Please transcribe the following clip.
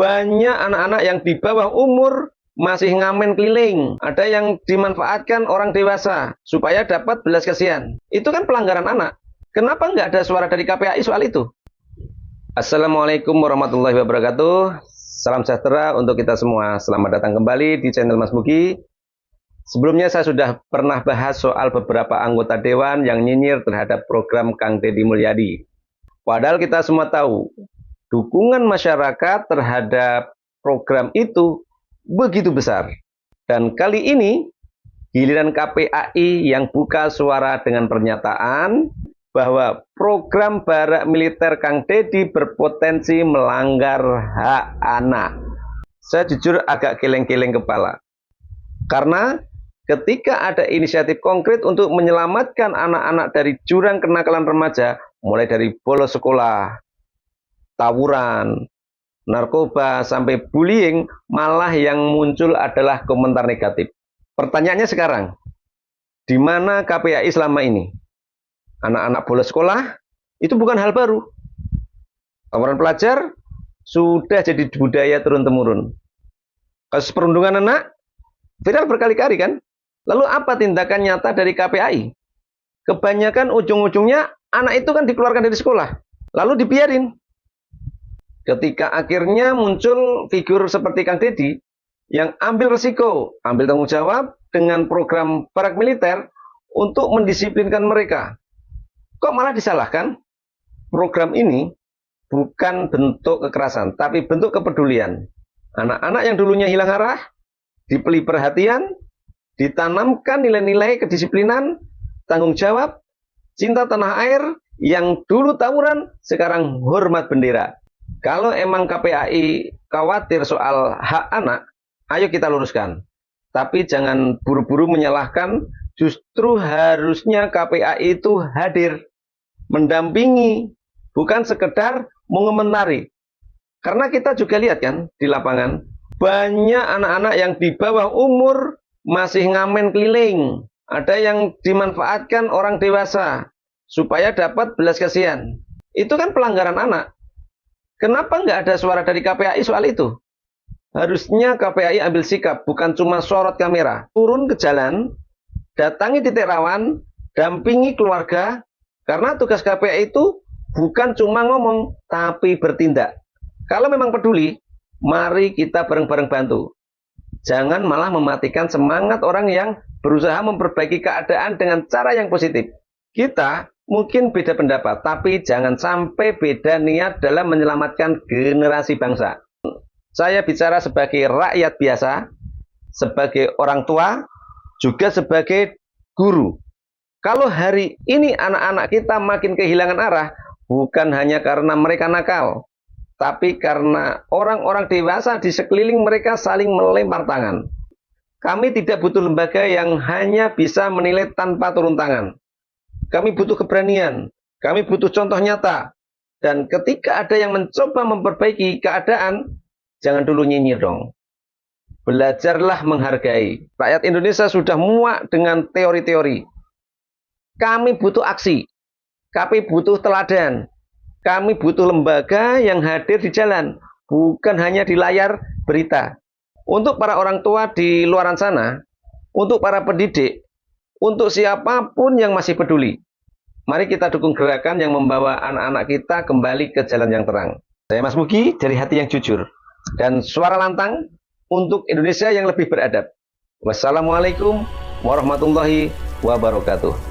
Banyak anak-anak yang di bawah umur masih ngamen keliling. Ada yang dimanfaatkan orang dewasa supaya dapat belas kasihan. Itu kan pelanggaran anak. Kenapa nggak ada suara dari KPAI soal itu? Assalamualaikum warahmatullahi wabarakatuh. Salam sejahtera untuk kita semua. Selamat datang kembali di channel Mas Mugi. Sebelumnya saya sudah pernah bahas soal beberapa anggota dewan yang nyinyir terhadap program Kang Deddy Mulyadi. Padahal kita semua tahu, dukungan masyarakat terhadap program itu begitu besar. Dan kali ini, giliran KPAI yang buka suara dengan pernyataan bahwa program barak militer Kang Deddy berpotensi melanggar hak anak. Saya jujur agak geleng-geleng kepala. Karena ketika ada inisiatif konkret untuk menyelamatkan anak-anak dari jurang kenakalan remaja, mulai dari bolos sekolah, tawuran, narkoba, sampai bullying, malah yang muncul adalah komentar negatif. Pertanyaannya sekarang, di mana KPAI selama ini? Anak-anak bolos sekolah, itu bukan hal baru. Tawuran pelajar, sudah jadi budaya turun-temurun. Kasus perundungan anak, viral berkali-kali kan? Lalu apa tindakan nyata dari KPAI? Kebanyakan ujung-ujungnya anak itu kan dikeluarkan dari sekolah, lalu dibiarin. Ketika akhirnya muncul figur seperti Kang Deddy yang ambil resiko, ambil tanggung jawab dengan program barak militer untuk mendisiplinkan mereka. Kok malah disalahkan? Program ini bukan bentuk kekerasan, tapi bentuk kepedulian. Anak-anak yang dulunya hilang arah, diberi perhatian, ditanamkan nilai-nilai kedisiplinan, tanggung jawab, cinta tanah air, yang dulu tawuran, sekarang hormat bendera. Kalau emang KPAI khawatir soal hak anak, ayo kita luruskan. Tapi jangan buru-buru menyalahkan, justru harusnya KPAI itu hadir, mendampingi, bukan sekedar mengomentari. Karena kita juga lihat kan di lapangan, banyak anak-anak yang di bawah umur masih ngamen keliling. Ada yang dimanfaatkan orang dewasa supaya dapat belas kasihan. Itu kan pelanggaran anak. Kenapa nggak ada suara dari KPAI soal itu? Harusnya KPAI ambil sikap, bukan cuma sorot kamera. Turun ke jalan, datangi titik rawan, dampingi keluarga. Karena tugas KPAI itu bukan cuma ngomong, tapi bertindak. Kalau memang peduli, mari kita bareng-bareng bantu. Jangan malah mematikan semangat orang yang berusaha memperbaiki keadaan dengan cara yang positif. Kita mungkin beda pendapat, tapi jangan sampai beda niat dalam menyelamatkan generasi bangsa. Saya bicara sebagai rakyat biasa, sebagai orang tua, juga sebagai guru. Kalau hari ini anak-anak kita makin kehilangan arah, bukan hanya karena mereka nakal, tapi karena orang-orang dewasa di sekeliling mereka saling melempar tangan. Kami tidak butuh lembaga yang hanya bisa menilai tanpa turun tangan. Kami butuh keberanian, kami butuh contoh nyata. Dan ketika ada yang mencoba memperbaiki keadaan, jangan dulu nyinyir dong. Belajarlah menghargai. Rakyat Indonesia sudah muak dengan teori-teori. Kami butuh aksi, kami butuh teladan. Kami butuh lembaga yang hadir di jalan, bukan hanya di layar berita. Untuk para orang tua di luar sana, untuk para pendidik, untuk siapapun yang masih peduli, mari kita dukung gerakan yang membawa anak-anak kita kembali ke jalan yang terang. Saya Mas Mugi dari hati yang jujur, dan suara lantang untuk Indonesia yang lebih beradab. Wassalamualaikum warahmatullahi wabarakatuh.